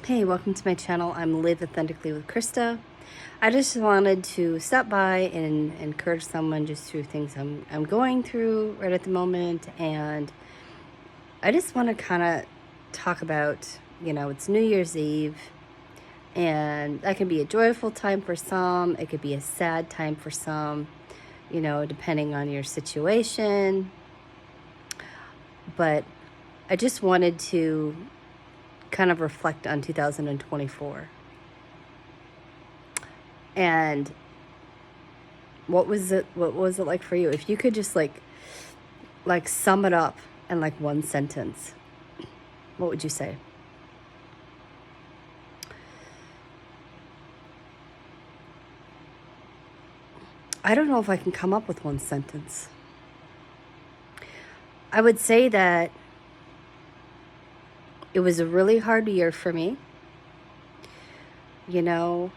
Hey, welcome to my channel. I'm Live Authentically with Krista. I just wanted to stop by and encourage someone just through things I'm going through right at the moment. And I just want to kind of talk about, it's New Year's Eve, and that can be a joyful time for some. It could be a sad time for some, depending on your situation. But I just wanted to kind of reflect on 2024 and what was it like for you? If you could just like sum it up in like one sentence, what would you say? I don't know if I can come up with one sentence. I would say that it was a really hard year for me. I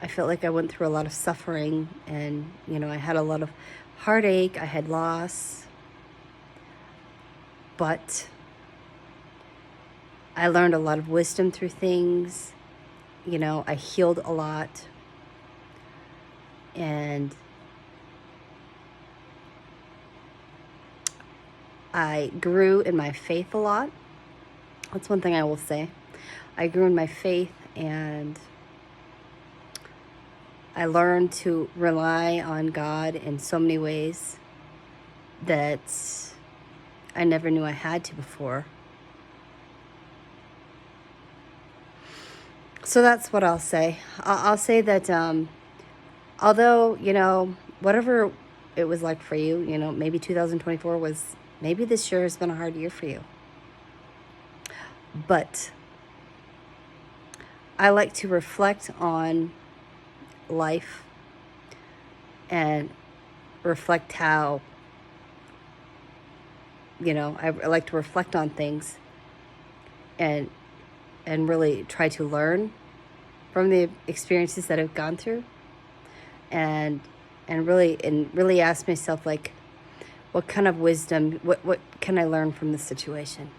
felt like I went through a lot of suffering, and, I had a lot of heartache, I had loss, but I learned a lot of wisdom through things. I healed a lot, and I grew in my faith a lot. That's one thing I will say. I grew in my faith, and I learned to rely on God in so many ways that I never knew I had to before. So that's what I'll say. I'll say that although, whatever it was like for you, maybe 2024 was, maybe this year has been a hard year for you. But I like to reflect on life and reflect how, I like to reflect on things and really try to learn from the experiences that I've gone through, and really ask myself, like, what kind of wisdom, what can I learn from this situation?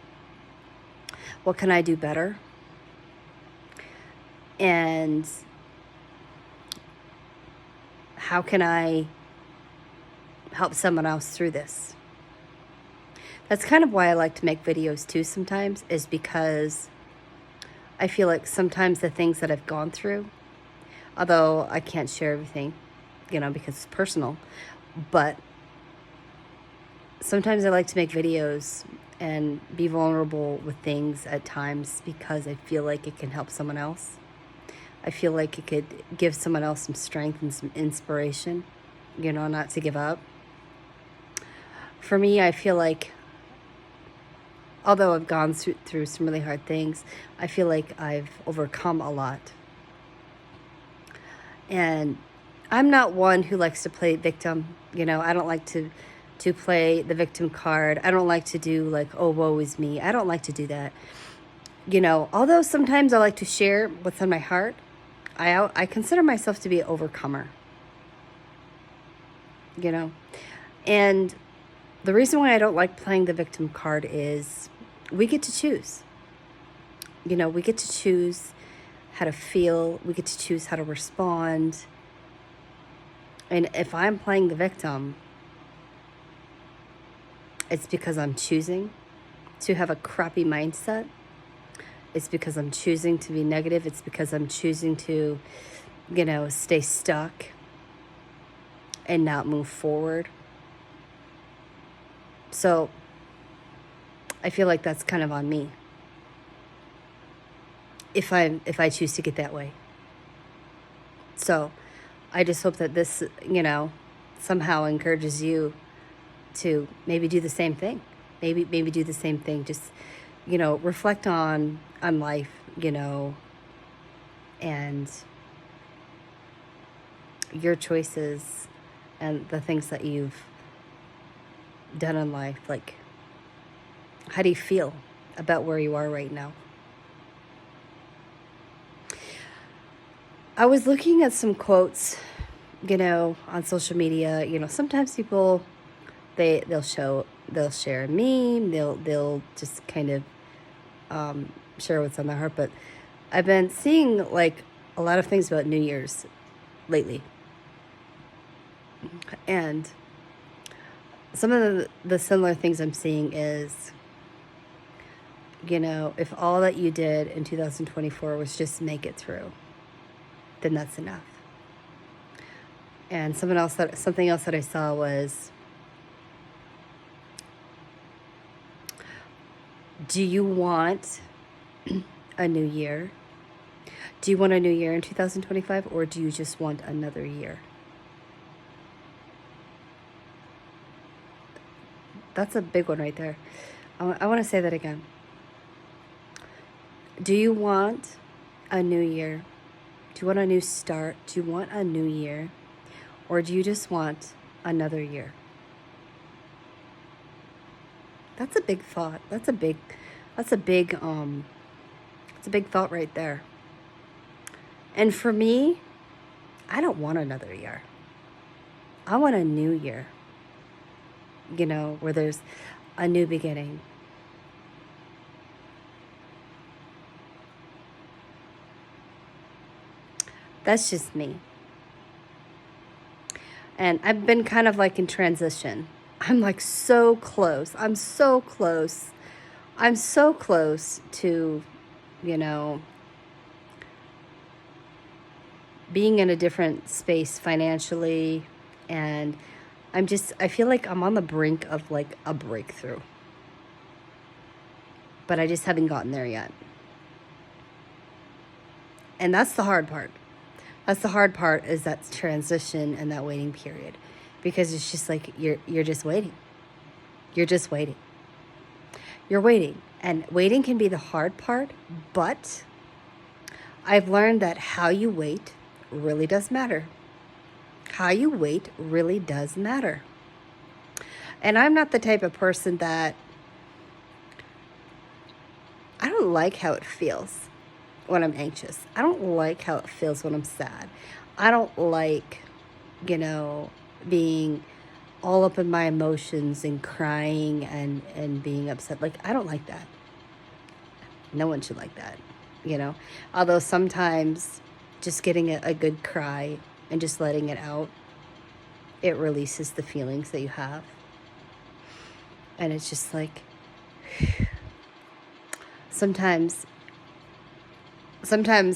What can I do better? And how can I help someone else through this? That's kind of why I like to make videos too sometimes, is because I feel like sometimes the things that I've gone through, although I can't share everything, because it's personal, but sometimes I like to make videos and be vulnerable with things at times because I feel like it can help someone else. I feel like it could give someone else some strength and some inspiration, not to give up. For me, I feel like, although I've gone through some really hard things, I feel like I've overcome a lot. And I'm not one who likes to play victim. I don't like to play the victim card. I don't like to do like, oh, woe is me. I don't like to do that. Although sometimes I like to share what's on my heart, I consider myself to be an overcomer. And the reason why I don't like playing the victim card is we get to choose. We get to choose how to feel. We get to choose how to respond. And if I'm playing the victim, it's because I'm choosing to have a crappy mindset. It's because I'm choosing to be negative. It's because I'm choosing to, stay stuck and not move forward. So I feel like that's kind of on me if I choose to get that way. So I just hope that this, somehow encourages you to maybe do the same thing. Maybe do the same thing. Just, reflect on life, and your choices and the things that you've done in life. Like, how do you feel about where you are right now? I was looking at some quotes, on social media. Sometimes people, they'll share a meme, they'll just kind of share what's on their heart. But I've been seeing like a lot of things about New Year's lately. And some of the similar things I'm seeing is, if all that you did in 2024 was just make it through, then that's enough. And something else that I saw was, do you want a new year? Do you want a new year in 2025, or do you just want another year? That's a big one right there. I want to say that again. Do you want a new year? Do you want a new start? Do you want a new year? Or do you just want another year? That's a big thought. It's a big thought right there. And for me, I don't want another year. I want a new year. Where there's a new beginning. That's just me. And I've been kind of like in transition. I'm like so close. I'm so close. I'm so close to, being in a different space financially. And I feel like I'm on the brink of like a breakthrough. But I just haven't gotten there yet. And that's the hard part. That's the hard part, is that transition and that waiting period. Because it's just like you're just waiting. You're just waiting. You're waiting. And waiting can be the hard part, but I've learned that how you wait really does matter. How you wait really does matter. And I'm not the type of person that, I don't like how it feels when I'm anxious. I don't like how it feels when I'm sad. I don't like, being all up in my emotions and crying and being upset. Like, I don't like that. No one should like that, Although sometimes just getting a good cry and just letting it out, it releases the feelings that you have. And it's just like, sometimes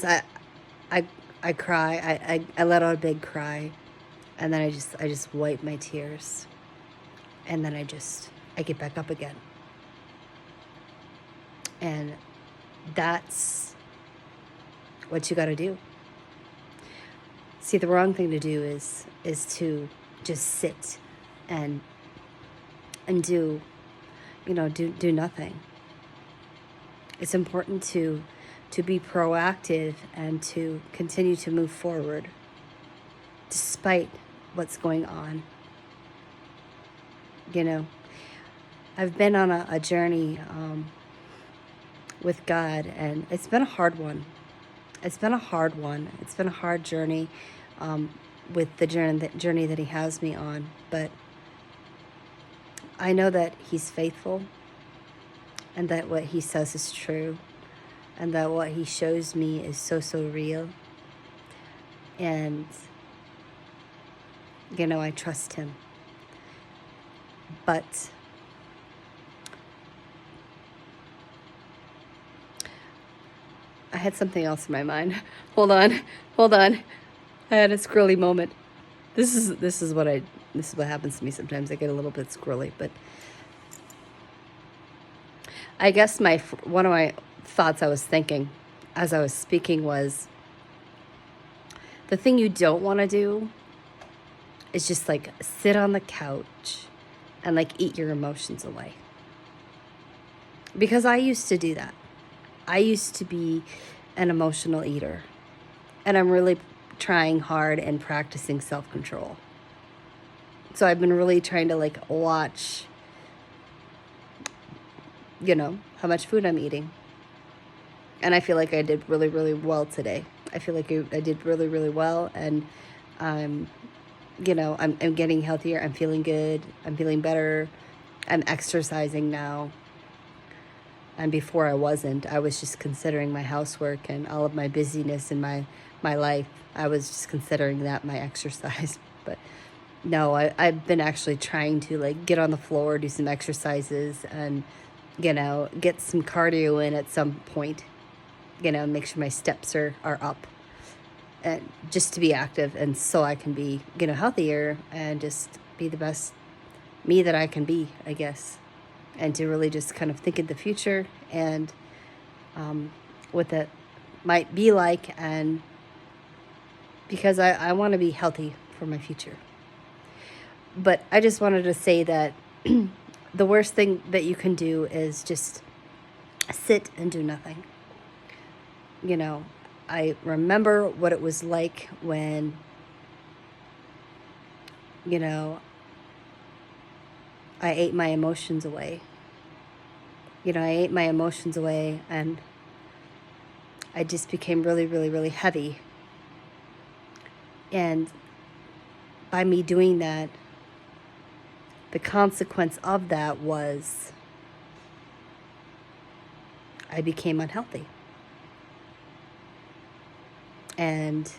I cry, I let out a big cry, and then I just wipe my tears, and then I get back up again. And that's what you got to do. See, the wrong thing to do is to just sit and do, do nothing. It's important to be proactive and to continue to move forward despite what's going on. I've been on a journey with God, and it's been a hard one. It's been a hard one. It's been a hard journey with the journey that He has me on. But I know that He's faithful, and that what He says is true, and that what He shows me is so, so real. And, I trust Him. But I had something else in my mind. Hold on. I had a squirrely moment. This is what happens to me sometimes. I get a little bit squirrely, but I guess one of my thoughts I was thinking as I was speaking was, the thing you don't want to do is just like sit on the couch and like eat your emotions away. Because I used to do that. I used to be an emotional eater, and I'm really trying hard and practicing self-control. So I've been really trying to like watch, how much food I'm eating. And I feel like I did really, really well today. I feel like I did really, really well, and I'm getting healthier. I'm feeling good. I'm feeling better. I'm exercising now. And before I wasn't. I was just considering my housework and all of my busyness in my life. I was just considering that my exercise. But no, I've been actually trying to like get on the floor, do some exercises, and, get some cardio in at some point, make sure my steps are up, and just to be active, and so I can be, healthier and just be the best me that I can be, I guess. And to really just kind of think of the future and what that might be like, and because I want to be healthy for my future. But I just wanted to say that the worst thing that you can do is just sit and do nothing. I remember what it was like when, I ate my emotions away. I ate my emotions away, and I just became really, really, really heavy. And by me doing that, the consequence of that was I became unhealthy. And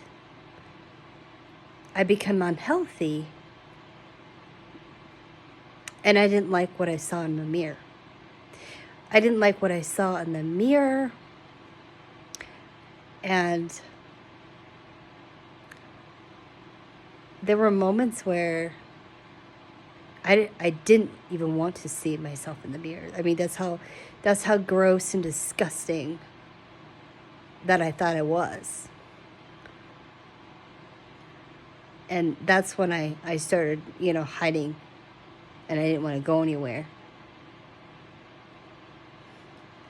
I became unhealthy, and I didn't like what I saw in the mirror. I didn't like what I saw in the mirror, and there were moments where I didn't even want to see myself in the mirror. I mean, that's how gross and disgusting that I thought I was. And that's when I started, hiding, and I didn't want to go anywhere.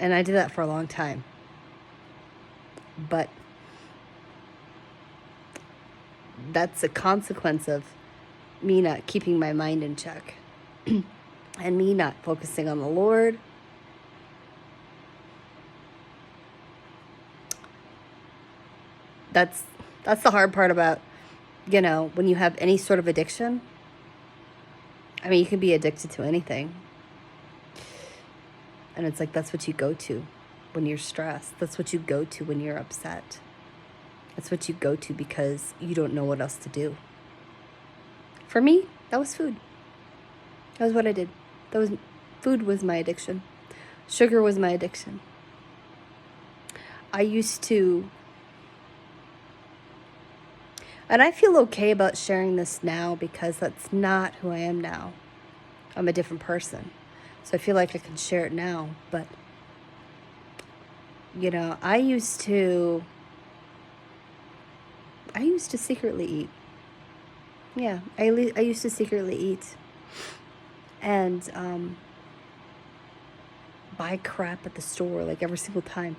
And I did that for a long time. But that's a consequence of me not keeping my mind in check and me not focusing on the Lord. That's the hard part about, when you have any sort of addiction. I mean, you can be addicted to anything. And it's like, that's what you go to when you're stressed. That's what you go to when you're upset. That's what you go to because you don't know what else to do. For me, that was food. That was what I did. Food was my addiction. Sugar was my addiction. I used to, and I feel okay about sharing this now because that's not who I am now. I'm a different person. So I feel like I can share it now. But, I used to secretly eat. Yeah, I used to secretly eat and buy crap at the store like every single time.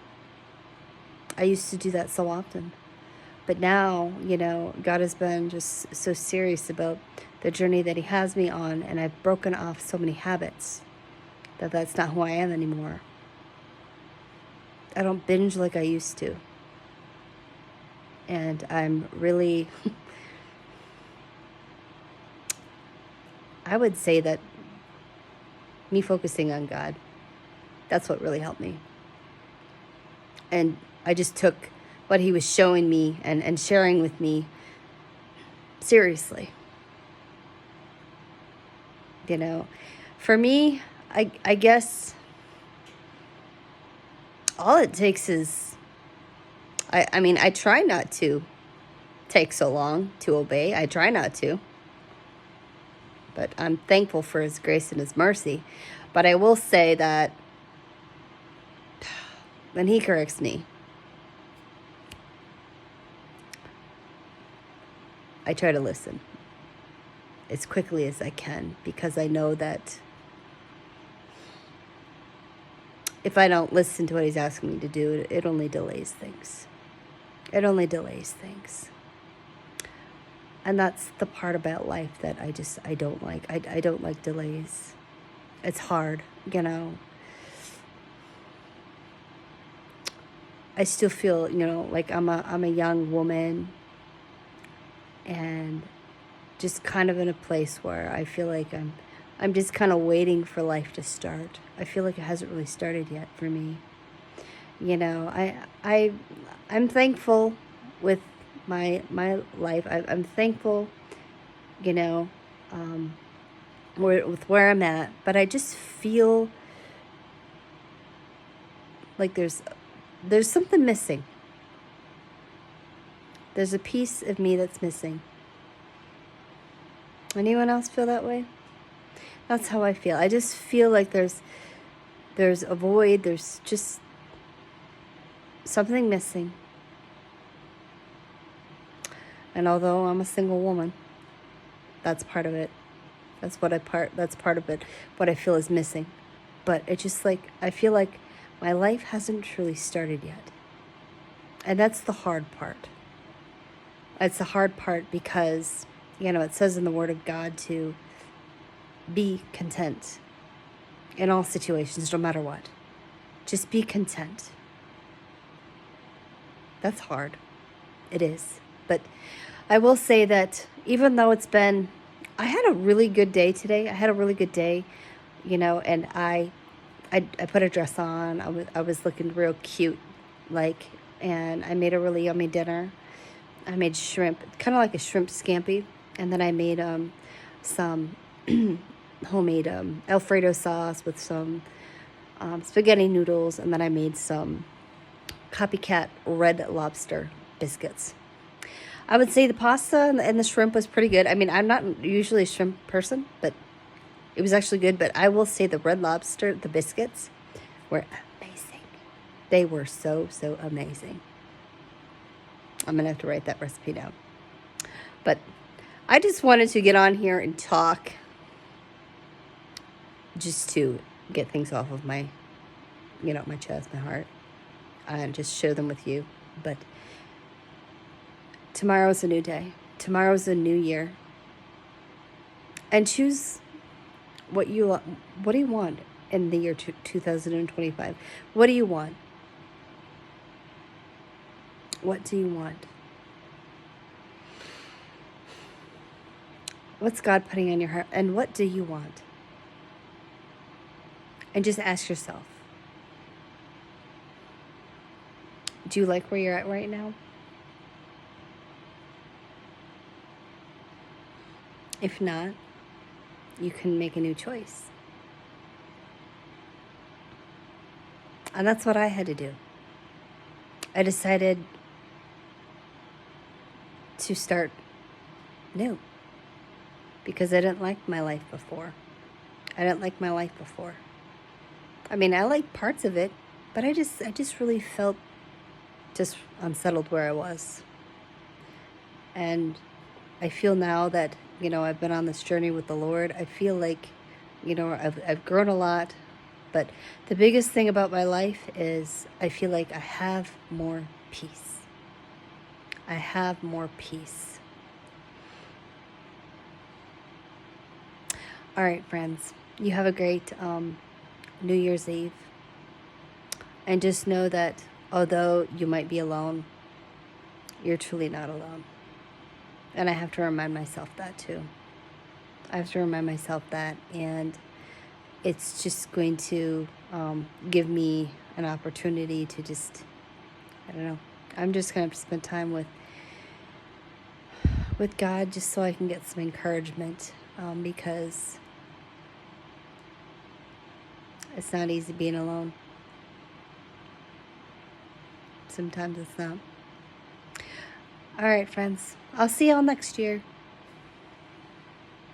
I used to do that so often. But now, God has been just so serious about the journey that He has me on, and I've broken off so many habits that's not who I am anymore. I don't binge like I used to. And I'm really, I would say that me focusing on God, that's what really helped me. And I just took what He was showing me and sharing with me seriously. For me, I guess all it takes is, I mean, I try not to take so long to obey. I try not to. But I'm thankful for His grace and His mercy. But I will say that when He corrects me, I try to listen as quickly as I can, because I know that if I don't listen to what He's asking me to do, it only delays things. It only delays things. And that's the part about life that I don't like. I don't like delays. It's hard, I still feel, like I'm a young woman, and just kind of in a place where I feel like I'm I'm just kind of waiting for life to start. I feel like it hasn't really started yet for me. You know, I'm thankful with my life. I'm thankful, you know, with where I'm at, but I just feel like there's something missing. There's a piece of me that's missing. Anyone else feel that way? That's how I feel. I just feel like there's a void, there's just something missing. And although I'm a single woman, that's part of it. That's part of it, what I feel is missing. But it's just like I feel like my life hasn't truly started yet. And that's the hard part. It's the hard part because, you know, it says in the Word of God to be content in all situations, no matter what. Just be content. That's hard. It is. But I will say that even though I had a really good day today. I had a really good day, you know, and I put a dress on. I was looking real cute, like, and I made a really yummy dinner. I made shrimp, kind of like a shrimp scampi, and then I made some homemade Alfredo sauce with some spaghetti noodles, and then I made some copycat Red Lobster biscuits. I would say the pasta and the shrimp was pretty good. I mean, I'm not usually a shrimp person, but it was actually good. But I will say the Red Lobster, the biscuits, were amazing. They were so amazing. I'm going to have to write that recipe down. But I just wanted to get on here and talk just to get things off of my, you know, my chest, my heart, and just share them with you. But tomorrow's a new day. Tomorrow's a new year. And choose what do you want in the year 2025? What do you want? What do you want? What's God putting on your heart? And what do you want? And just ask yourself, do you like where you're at right now? If not, you can make a new choice. And that's what I had to do. I decided to start new because I didn't like my life before. I mean, I liked parts of it, but I just really felt just unsettled where I was. And I feel now that, you know, I've been on this journey with the Lord. I feel like, you know, I've grown a lot, but the biggest thing about my life is I feel like I have more peace. I have more peace. All right, friends, you have a great New Year's Eve. And just know that although you might be alone, you're truly not alone. And I have to remind myself that too. I have to remind myself that, and it's just going to give me an opportunity to just, I don't know, I'm just going to spend time with God just so I can get some encouragement, because it's not easy being alone. Sometimes it's not. All right, friends. I'll see y'all next year.